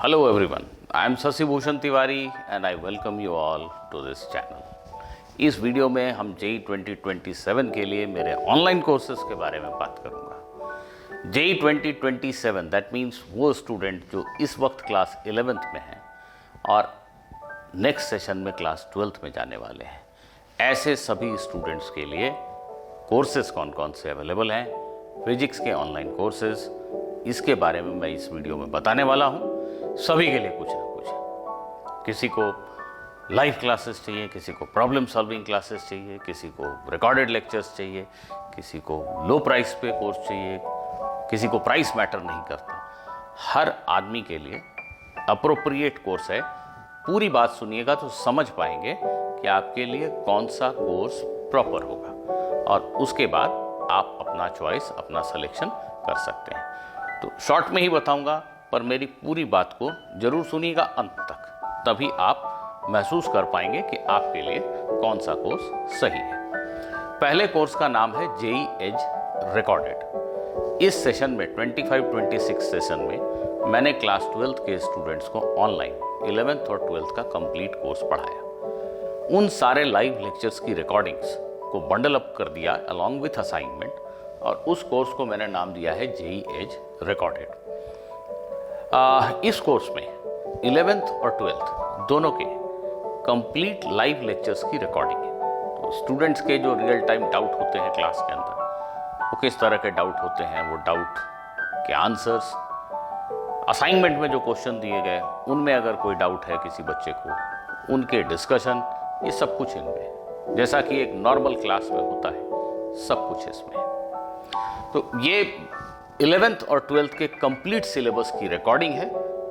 Hello everyone, I am Sasi Bhushan Tiwari and I welcome you all to this channel. इस video में हम JEE 2027 के लिए मेरे ऑनलाइन कोर्सेज के बारे में बात करूंगा। JEE 2027 दैट मीन्स वो स्टूडेंट जो इस वक्त क्लास 11th में हैं और नेक्स्ट सेशन में क्लास 12th में जाने वाले हैं। ऐसे सभी स्टूडेंट्स के लिए कोर्सेज कौन कौन से अवेलेबल हैं, फिजिक्स के ऑनलाइन कोर्सेज, इसके बारे में मैं इस वीडियो में बताने वाला हूं। सभी के लिए कुछ ना कुछ, किसी को लाइव क्लासेस चाहिए, किसी को प्रॉब्लम सॉल्विंग क्लासेस चाहिए, किसी को रिकॉर्डेड लेक्चर्स चाहिए, किसी को लो प्राइस पे कोर्स चाहिए, किसी को प्राइस मैटर नहीं करता। हर आदमी के लिए अप्रोप्रिएट कोर्स है। पूरी बात सुनिएगा तो समझ पाएंगे कि आपके लिए कौन सा कोर्स प्रॉपर होगा और उसके बाद आप अपना चॉइस, अपना सिलेक्शन कर सकते हैं। तो शॉर्ट में ही बताऊंगा, पर मेरी पूरी बात को जरूर सुनिएगा अंत तक, तभी आप महसूस कर पाएंगे कि आपके लिए कौन सा कोर्स सही है। पहले कोर्स का नाम है JEE एज रिकॉर्डेड। इस सेशन में 25-26 सेशन में मैंने क्लास 12th के स्टूडेंट्स को ऑनलाइन 11th और 12th का कंप्लीट कोर्स पढ़ाया। उन सारे लाइव लेक्चर्स की रिकॉर्डिंग्स को बंडल अप कर दिया अलॉन्ग विथ असाइनमेंट, और उस कोर्स को मैंने नाम दिया है JEE एज रिकॉर्डेड। इस कोर्स में 11th और 12th दोनों के कंप्लीट लाइव लेक्चर्स की रिकॉर्डिंग है। तो स्टूडेंट्स के जो रियल टाइम डाउट होते हैं क्लास के अंदर, वो किस तरह के डाउट होते हैं, वो डाउट के आंसर्स, असाइनमेंट में जो क्वेश्चन दिए गए उनमें अगर कोई डाउट है किसी बच्चे को, उनके डिस्कशन, ये सब कुछ इनमें, जैसा कि एक नॉर्मल क्लास में होता है, सब कुछ इसमें है। तो ये 11th और 12th के कंप्लीट सिलेबस की रिकॉर्डिंग है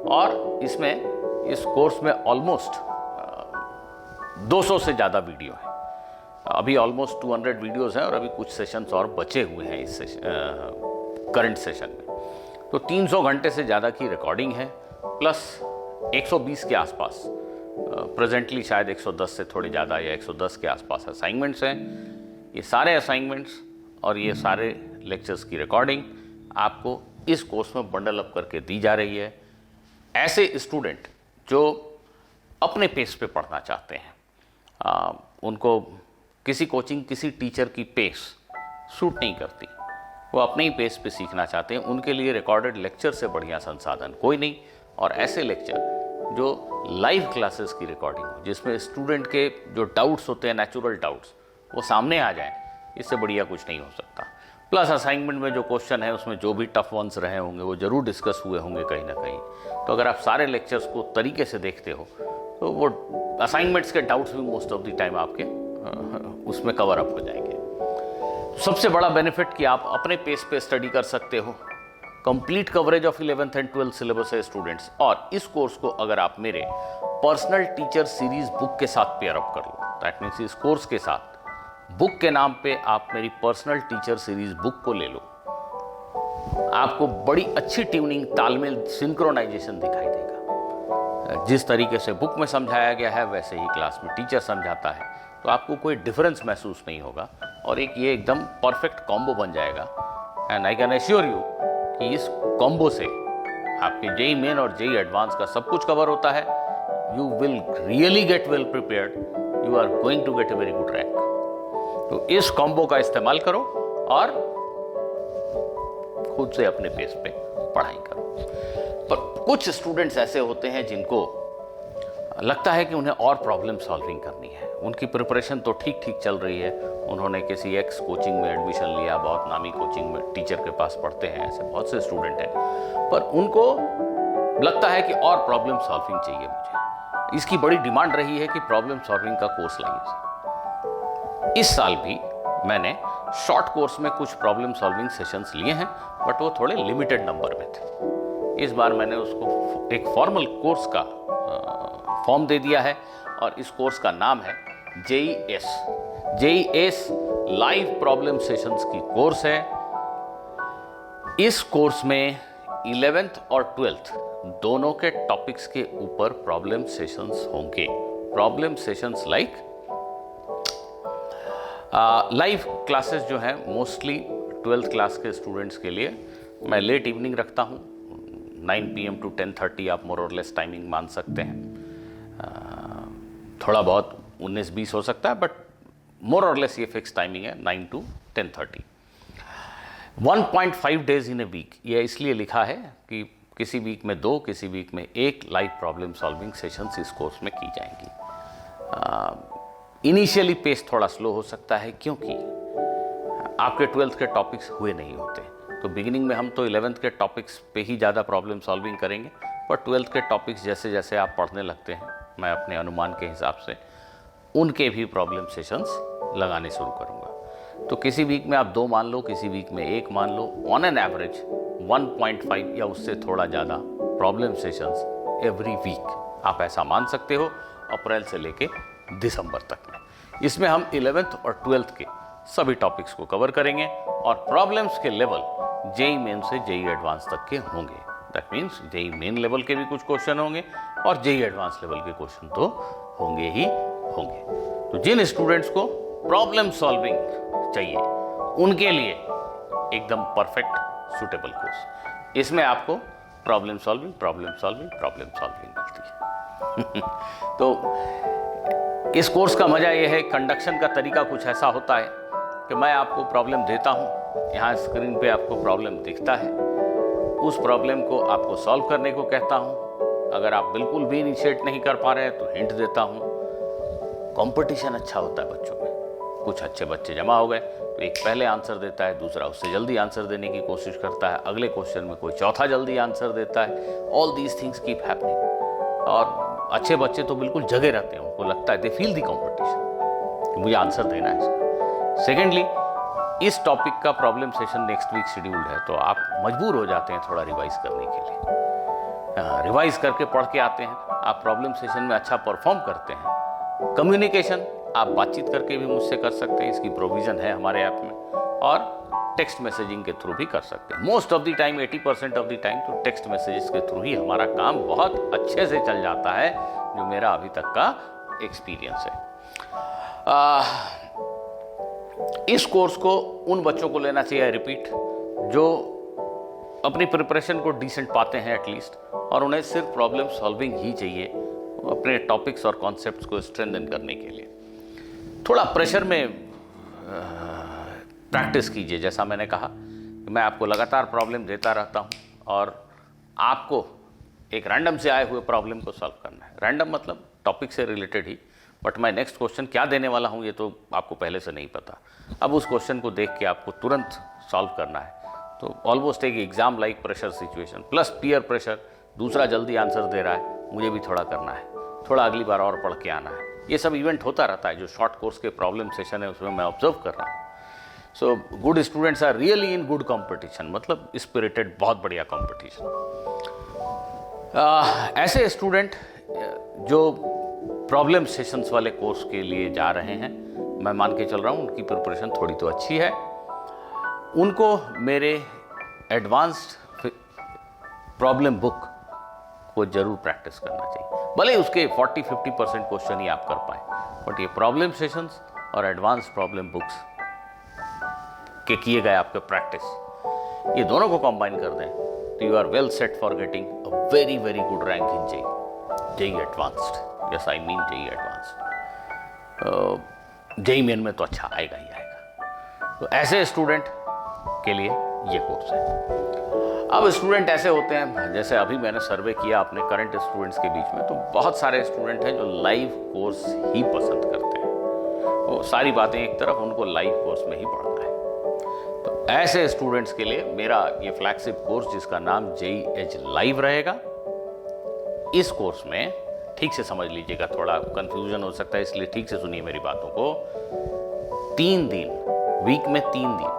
और इसमें इस कोर्स में ऑलमोस्ट 200 से ज़्यादा वीडियो है। अभी ऑलमोस्ट 200 वीडियोस हैं और अभी कुछ सेशंस और बचे हुए हैं इस करंट सेशन में। तो 300 घंटे से ज़्यादा की रिकॉर्डिंग है, प्लस 120 के आसपास, प्रेजेंटली शायद 110 से थोड़े ज़्यादा या 110 के आसपास असाइनमेंट्स हैं। ये सारे असाइनमेंट्स और ये सारे लेक्चर्स की रिकॉर्डिंग आपको इस कोर्स में बंडल अप करके दी जा रही है। ऐसे स्टूडेंट जो अपने पेस पे पढ़ना चाहते हैं, उनको किसी कोचिंग, किसी टीचर की पेस सूट नहीं करती, वो अपने ही पेस पे सीखना चाहते हैं, उनके लिए रिकॉर्डेड लेक्चर से बढ़िया संसाधन कोई नहीं। और ऐसे लेक्चर जो लाइव क्लासेस की रिकॉर्डिंग हो, जिसमें स्टूडेंट के जो डाउट्स होते हैं, नेचुरल डाउट्स, वो सामने आ जाएं, इससे बढ़िया कुछ नहीं हो सकता। प्लस असाइनमेंट में जो क्वेश्चन है उसमें जो भी टफ वंस रहे होंगे वो जरूर डिस्कस हुए होंगे कहीं ना कहीं। तो अगर आप सारे लेक्चर्स को तरीके से देखते हो तो वो असाइनमेंट्स के डाउट्स भी मोस्ट ऑफ द टाइम आपके उसमें कवर अप हो जाएंगे। सबसे बड़ा बेनिफिट कि आप अपने पेस पे स्टडी कर सकते हो। Complete coverage of 11th and 12th syllabus है स्टूडेंट्स। और इस कोर्स को अगर आप मेरे पर्सनल टीचर सीरीज बुक के साथ पेयर अप कर लो, दैट मीन्स इस कोर्स के साथ बुक के नाम पे आप मेरी पर्सनल टीचर सीरीज बुक को ले लो, आपको बड़ी अच्छी ट्यूनिंग, तालमेल, सिंक्रोनाइजेशन दिखाई देगा। जिस तरीके से बुक में समझाया गया है वैसे ही क्लास में टीचर समझाता है, तो आपको कोई डिफरेंस महसूस नहीं होगा और ये एकदम परफेक्ट कॉम्बो बन जाएगा। And I can assure you कि इस कॉम्बो से आपके JEE मेन और JEE एडवांस का सब कुछ कवर होता है। You will really get well prepared, you are going to get a very good rank. तो इस कॉम्बो का इस्तेमाल करो और खुद से अपने पेस पे पढ़ाई करो। पर कुछ स्टूडेंट्स ऐसे होते हैं जिनको लगता है कि उन्हें और प्रॉब्लम सॉल्विंग करनी है। उनकी प्रिपरेशन तो ठीक ठीक चल रही है, उन्होंने किसी एक्स कोचिंग में एडमिशन लिया, बहुत नामी कोचिंग में टीचर के पास पढ़ते हैं, ऐसे बहुत से स्टूडेंट हैं, पर उनको लगता है कि और प्रॉब्लम सॉल्विंग चाहिए मुझे। इसकी बड़ी डिमांड रही है कि प्रॉब्लम सॉल्विंग का कोर्स लाइए। इस साल भी मैंने शॉर्ट कोर्स में कुछ प्रॉब्लम सॉल्विंग सेशंस लिए हैं, बट वो थोड़े लिमिटेड नंबर में थे। इस बार मैंने उसको एक फॉर्मल कोर्स का फॉर्म दे दिया है और इस कोर्स का नाम है JEE S live problem sessions की कोर्स है। इस कोर्स में 11th और 12th दोनों के टॉपिक्स के ऊपर प्रॉब्लम सेशंस होंगे। Problem sessions like live classes जो हैं मोस्टली 12th क्लास के स्टूडेंट्स के लिए मैं लेट इवनिंग रखता हूँ, 9 PM to 10:30 आप मोर और लेस टाइमिंग मान सकते हैं। थोड़ा बहुत 19-20 हो सकता है, बट मोर और लेस ये फिक्स टाइमिंग है 9 to 10:30। 1.5 days in a week, ये इसलिए लिखा है कि किसी वीक में 2, किसी वीक में 1 लाइव प्रॉब्लम सॉल्विंग सेशंस इस कोर्स में की जाएंगी। इनिशियली पेस थोड़ा स्लो हो सकता है क्योंकि आपके 12th के टॉपिक्स हुए नहीं होते, तो बिगिनिंग में हम तो 11th के टॉपिक्स पे ही ज़्यादा प्रॉब्लम सॉल्विंग करेंगे, पर 12th के टॉपिक्स जैसे जैसे आप पढ़ने लगते हैं, मैं अपने अनुमान के हिसाब से उनके भी प्रॉब्लम सेशंस लगाने शुरू करूँगा। तो किसी वीक में आप 2 मान लो, किसी वीक में 1 मान लो, ऑन एन एवरेज 1.5 या उससे थोड़ा ज़्यादा प्रॉब्लम सेशंस एवरी वीक आप ऐसा मान सकते हो, अप्रैल से लेके दिसंबर तक में। इसमें हम 11th और 12th के सभी टॉपिक्स को कवर करेंगे और प्रॉब्लम्स के लेवल जेई मेन से जेई एडवांस तक के होंगे। That means JEE main level के भी कुछ क्वेश्चन होंगे और जेई एडवांस लेवल के क्वेश्चन तो होंगे ही होंगे। तो जिन स्टूडेंट्स को प्रॉब्लम सॉल्विंग चाहिए उनके लिए एकदम परफेक्ट सूटेबल कोर्स। इसमें आपको प्रॉब्लम सॉल्विंग मिलती है। तो इस कोर्स का मजा यह है, कंडक्शन का तरीका कुछ ऐसा होता है कि मैं आपको प्रॉब्लम देता हूँ, यहाँ स्क्रीन पे आपको प्रॉब्लम दिखता है, उस प्रॉब्लम को आपको सॉल्व करने को कहता हूँ। अगर आप बिल्कुल भी इनिशिएट नहीं कर पा रहे हैं तो हिंट देता हूँ। कंपटीशन अच्छा होता है बच्चों में, कुछ अच्छे बच्चे जमा हो गए तो एक पहले आंसर देता है, दूसरा उससे जल्दी आंसर देने की कोशिश करता है, अगले क्वेश्चन में कोई चौथा जल्दी आंसर देता है। All these things keep happening. और अच्छे बच्चे तो बिल्कुल जगे रहते हैं, उनको लगता है दे फील द कॉम्पिटिशन, मुझे आंसर देना है इसका। सेकेंडली, इस टॉपिक का problem session next week scheduled है, तो आप मजबूर हो जाते हैं थोड़ा रिवाइज करने के लिए। रिवाइज करके पढ़ के आते हैं, आप प्रॉब्लम सेशन में अच्छा परफॉर्म करते हैं। कम्युनिकेशन आप बातचीत करके भी मुझसे कर सकते हैं, इसकी प्रोविज़न है हमारे ऐप में, और टेक्स्ट मैसेजिंग के थ्रू भी कर सकते हैं। Most of the time 80% of the time तो टेक्स्ट मैसेजेस के थ्रू ही हमारा काम बहुत अच्छे से चल जाता है, जो मेरा अभी तक का एक्सपीरियंस है। इस कोर्स को उन बच्चों को लेना चाहिए रिपीट जो अपनी प्रिपरेशन को डिसेंट पाते हैं एटलीस्ट, और उन्हें सिर्फ प्रॉब्लम सॉल्विंग ही चाहिए अपने टॉपिक्स और कॉन्सेप्ट्स को स्ट्रेंथन करने के लिए। थोड़ा प्रेशर में प्रैक्टिस कीजिए। जैसा मैंने कहा कि मैं आपको लगातार प्रॉब्लम देता रहता हूं और आपको एक रैंडम से आए हुए प्रॉब्लम को सॉल्व करना है। रैंडम मतलब टॉपिक से रिलेटेड ही, बट मैं नेक्स्ट क्वेश्चन क्या देने वाला हूं ये तो आपको पहले से नहीं पता। अब उस क्वेश्चन को देख के आपको तुरंत सॉल्व करना है, तो ऑलमोस्ट एक exam like pressure situation plus peer pressure. दूसरा जल्दी आंसर दे रहा है, मुझे भी थोड़ा करना है, थोड़ा अगली बार और पढ़ के आना है। ये सब इवेंट होता रहता है, जो शॉर्ट कोर्स के प्रॉब्लम सेशन है उसमें मैं ऑब्जर्व कर रहा हूँ। So good students are really in good competition, मतलब स्पिरिटेड, बहुत बढ़िया कंपटीशन। ऐसे स्टूडेंट जो प्रॉब्लम सेशंस वाले कोर्स के लिए जा रहे हैं, मैं मान के चल रहा हूँ उनकी प्रिपरेशन थोड़ी तो अच्छी है, उनको मेरे एडवांस्ड प्रॉब्लम बुक को जरूर प्रैक्टिस करना चाहिए। भले उसके 40-50% क्वेश्चन ही आप कर पाए, बट ये प्रॉब्लम सेशंस और एडवांस प्रॉब्लम बुक्स के किए गए आपके प्रैक्टिस, ये दोनों को कंबाइन कर दें तो you are well set for getting a very very good rank in JEE advanced. Yes, I mean JEE advanced. JEE main में तो अच्छा आएगा ही आएगा। तो ऐसे स्टूडेंट के लिए ये कोर्स है। अब स्टूडेंट ऐसे होते हैं, जैसे अभी मैंने सर्वे किया अपने करंट स्टूडेंट्स के बीच में, तो बहुत सारे स्टूडेंट हैं जो लाइव कोर्स ही पसंद करते हैं। वो सारी बातें एक तरफ, उनको लाइव कोर्स में ही पढ़ना है। तो ऐसे स्टूडेंट्स के लिए मेरा ये फ्लैगशिप कोर्स, जिसका नाम जेई एज लाइव रहेगा, इस कोर्स में ठीक से समझ लीजिएगा, थोड़ा कंफ्यूजन हो सकता है इसलिए ठीक से सुनिए मेरी बातों को। 3 दिन, वीक में 3 दिन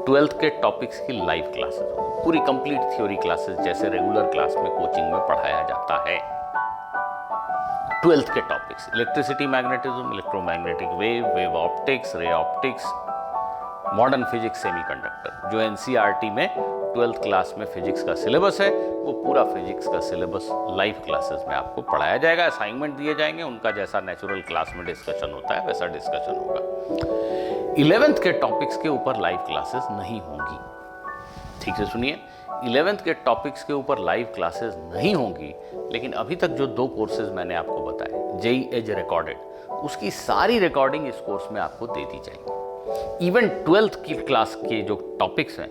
12th के टॉपिक्स की लाइव क्लासेस होंगी, पूरी कंप्लीट थ्योरी क्लासेस जैसे रेगुलर क्लास में कोचिंग में पढ़ाया जाता है। 12th के topics electricity, magnetism, electromagnetic wave, wave optics, ray optics, modern physics, semiconductor, जो एनसीईआरटी में 12th क्लास में फिजिक्स का सिलेबस है, वो पूरा फिजिक्स का सिलेबस लाइव क्लासेस में आपको पढ़ाया जाएगा। असाइनमेंट दिए जाएंगे, उनका जैसा नेचुरल क्लास में डिस्कशन होता है वैसा डिस्कशन होगा। 11th के टॉपिक्स के ऊपर लाइव क्लासेस नहीं होंगी। ठीक से सुनिए, 11th के टॉपिक्स के ऊपर लाइव क्लासेस नहीं होंगी, लेकिन अभी तक जो 2 कोर्सेज मैंने आपको बताए, जेई एज रिकॉर्डेड, उसकी सारी रिकॉर्डिंग इस कोर्स में आपको दे दी जाएगी। इवन 12th की क्लास के जो टॉपिक्स हैं,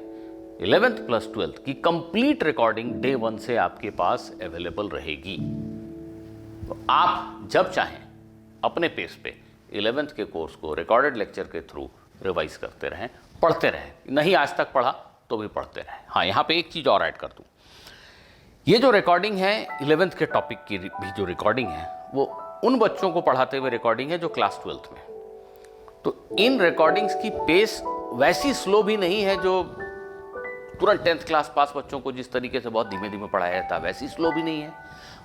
11th प्लस 12th की कंप्लीट रिकॉर्डिंग डे 1 से आपके पास अवेलेबल रहेगी। तो आप जब चाहें अपने पेस पे 11th के कोर्स को रिकॉर्डेड लेक्चर के थ्रू रिवाइज करते रहें, पढ़ते रहें। नहीं आज तक पढ़ा तो भी पढ़ते रहें। हाँ, यहाँ पे एक चीज़ और ऐड कर दूँ, ये जो रिकॉर्डिंग है 11th के टॉपिक की भी जो रिकॉर्डिंग है, वो उन बच्चों को पढ़ाते हुए रिकॉर्डिंग है जो क्लास 12th में। तो इन रिकॉर्डिंग्स की पेस वैसी स्लो भी नहीं है जो तुरंत 10th क्लास पास बच्चों को जिस तरीके से बहुत धीमे धीमे पढ़ाया जाता है, वैसी स्लो भी नहीं है,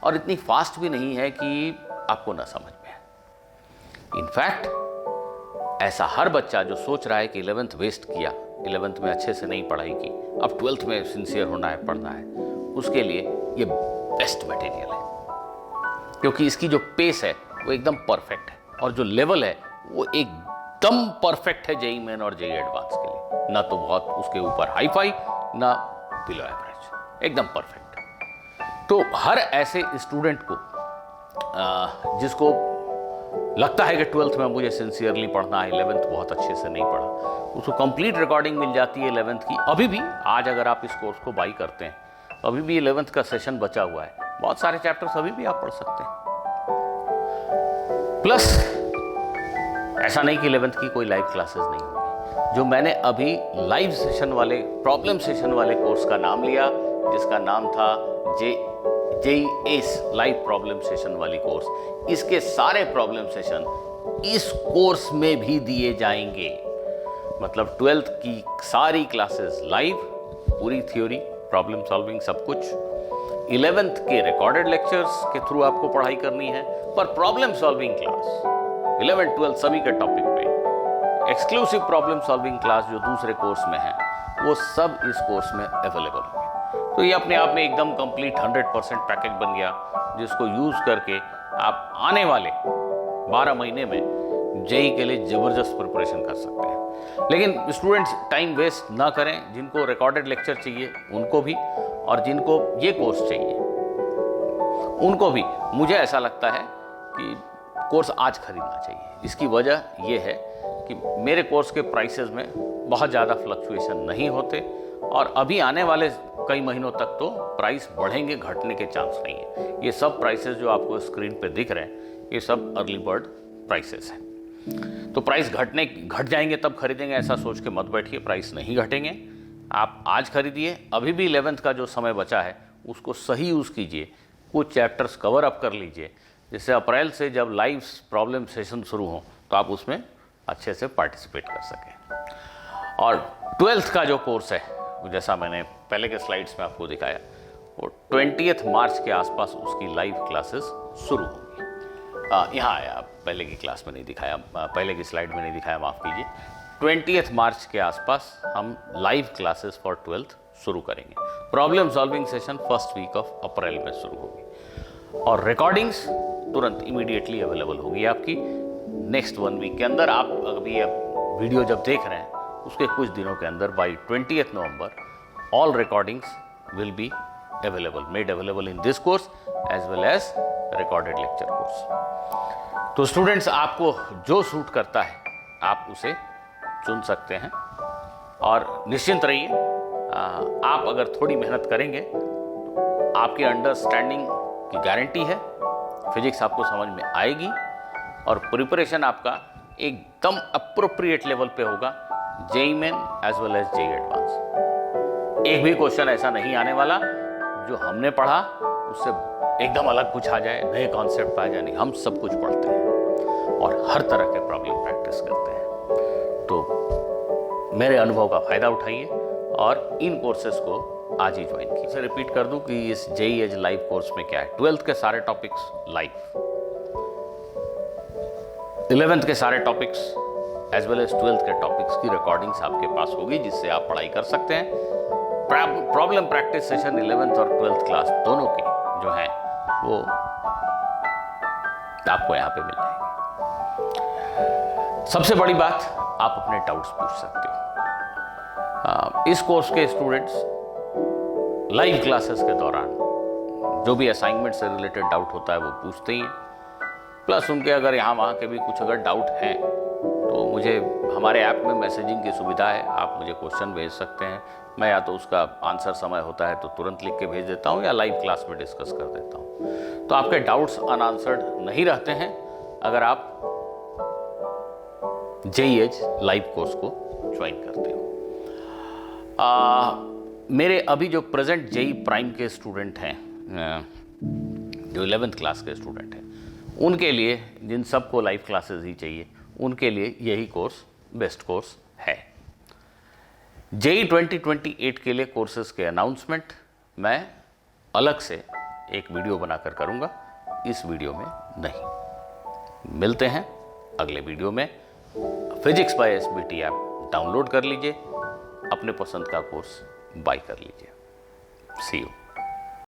और इतनी फास्ट भी नहीं है कि आपको ना समझ में आए। इनफैक्ट ऐसा हर बच्चा जो सोच रहा है कि 11th वेस्ट किया, 11th में अच्छे से नहीं पढ़ाई की, अब 12th में सिंसियर होना है, पढ़ना है, उसके लिए ये बेस्ट मटेरियल है, क्योंकि इसकी जो पेस है वो एकदम परफेक्ट है, और जो लेवल है वो एकदम परफेक्ट है जेईई मेन और जेईई एडवांस के लिए। ना तो बहुत उसके ऊपर हाई फाई, ना बिलो एवरेज, एकदम परफेक्ट। तो हर ऐसे स्टूडेंट को जिसको लगता है कि 12th में मुझे सिंसियरली पढ़ना है, 11th बहुत अच्छे से नहीं पढ़ा, उसको कंप्लीट रिकॉर्डिंग मिल जाती है 11th की। अभी भी आज अगर आप इस कोर्स को बाई करते हैं, अभी भी 11th का सेशन बचा हुआ है, बहुत सारे चैप्टर्स अभी भी आप पढ़ सकते हैं। प्लस ऐसा नहीं कि 11th की कोई लाइव क्लासेस नहीं होंगी। जो मैंने अभी लाइव सेशन वाले, प्रॉब्लम सेशन वाले कोर्स का नाम लिया, जिसका नाम था JEE S live problem session वाली कोर्स, इसके सारे प्रॉब्लम सेशन इस कोर्स में भी दिए जाएंगे। मतलब 12th की सारी क्लासेस लाइव, पूरी थ्योरी, प्रॉब्लम सॉल्विंग, सब कुछ। 11th के रिकॉर्डेड लेक्चर्स के थ्रू आपको पढ़ाई करनी है, पर problem solving class 11th 12th सभी के टॉपिक पे एक्सक्लूसिव प्रॉब्लम सॉल्विंग क्लास जो दूसरे कोर्स में है, वो सब इस कोर्स में अवेलेबल होंगे। तो ये अपने आप में एकदम कंप्लीट 100% पैकेज बन गया, जिसको यूज करके आप आने वाले 12 महीने में जेईई के लिए जबरदस्त प्रिपरेशन कर सकते हैं। लेकिन स्टूडेंट्स टाइम वेस्ट ना करें, जिनको रिकॉर्डेड लेक्चर चाहिए उनको भी, और जिनको ये कोर्स चाहिए उनको भी। मुझे ऐसा लगता है कि कोर्स आज खरीदना चाहिए। इसकी वजह यह है कि मेरे कोर्स के प्राइसेस में बहुत ज़्यादा फ्लक्चुएशन नहीं होते, और अभी आने वाले कई महीनों तक तो प्राइस बढ़ेंगे, घटने के चांस नहीं है। ये सब प्राइसेस जो आपको स्क्रीन पे दिख रहे हैं, ये सब अर्ली बर्ड प्राइसेस हैं। तो प्राइस घट जाएंगे तब खरीदेंगे ऐसा सोच के मत बैठिए, प्राइस नहीं घटेंगे। आप आज खरीदिए, अभी भी 11th का जो समय बचा है उसको सही यूज़ कीजिए, कुछ चैप्टर्स कवर अप कर लीजिए, जिससे अप्रैल से जब लाइव प्रॉब्लम सेशन शुरू हो तो आप उसमें अच्छे से पार्टिसिपेट कर सकें। और 12th का जो कोर्स है, जैसा मैंने पहले के स्लाइड्स में आपको दिखाया, वो 20 मार्च के आसपास उसकी लाइव क्लासेस शुरू होंगी। यहाँ आया, पहले की क्लास में नहीं दिखाया, पहले की स्लाइड में नहीं दिखाया, माफ़ कीजिए। 20 मार्च के आसपास हम लाइव क्लासेस फॉर 12th शुरू करेंगे। Problem solving session first week of April में शुरू होगी, और रिकॉर्डिंग्स तुरंत इमीडिएटली अवेलेबल होगी आपकी नेक्स्ट 1 वीक के अंदर। आप अभी वीडियो जब देख रहे हैं उसके कुछ दिनों के अंदर, by 20 November, all recordings will be available, made available in this course as well as recorded lecture course. तो स्टूडेंट्स, आपको जो सूट करता है आप उसे चुन सकते हैं, और निश्चिंत रहिए, आप अगर थोड़ी मेहनत करेंगे तो आपके अंडरस्टैंडिंग की गारंटी है, फिजिक्स आपको समझ में आएगी, और प्रिपरेशन आपका एकदम अप्रोप्रिएट लेवल पे होगा, JEE main as well as JEE advance. एक भी क्वेश्चन ऐसा नहीं आने वाला जो हमने पढ़ा उससे एकदम अलग कुछ आ जाए, नए कॉन्सेप्ट आ जाए। नहीं, हम सब कुछ पढ़ते हैं और हर तरह के प्रॉब्लम प्रैक्टिस करते हैं। तो मेरे अनुभव का फायदा उठाइए और इन कोर्सेज को आज ही ज्वाइन कीजिए। रिपीट कर दूं कि इस जेईई एज लाइव कोर्स में क्या है, 12th के सारे टॉपिक्स लाइव, 11th के सारे topics as well as 12th के टॉपिक्स की रिकॉर्डिंग्स आपके पास होगी, जिससे आप पढ़ाई कर सकते हैं। प्रॉब्लम प्रैक्टिस सेशन 11th और 12th क्लास दोनों के जो हैं वो आपको यहाँ पे मिल जाएंगे। सबसे बड़ी बात, आप अपने डाउट्स पूछ सकते हो। इस कोर्स के स्टूडेंट्स लाइव क्लासेस के दौरान जो भी असाइनमेंट से रिलेटेड डाउट होता है वो पूछते ही हैं। प्लस उनके अगर यहाँ वहाँ के भी कुछ अगर डाउट हैं तो मुझे हमारे ऐप में मैसेजिंग की सुविधा है, आप मुझे क्वेश्चन भेज सकते हैं। मैं या तो उसका आंसर समय होता है तो तुरंत लिख के भेज देता हूँ या लाइव क्लास में डिस्कस कर देता हूँ। तो आपके डाउट्स अनआंसर्ड नहीं रहते हैं अगर आप JEH लाइव कोर्स को ज्वाइन करते हो। मेरे अभी जो प्रेजेंट JEE प्राइम के स्टूडेंट हैं, जो 11th क्लास के स्टूडेंट हैं, उनके लिए, जिन सबको लाइव क्लासेस ही चाहिए, उनके लिए यही कोर्स बेस्ट कोर्स है। JEE 2028 के लिए कोर्सेज के अनाउंसमेंट मैं अलग से एक वीडियो बनाकर करूंगा, इस वीडियो में नहीं। मिलते हैं अगले वीडियो में। Physics bye SBT app download कर लीजिए, अपने पसंद का कोर्स बाय कर लीजिए। सी यू।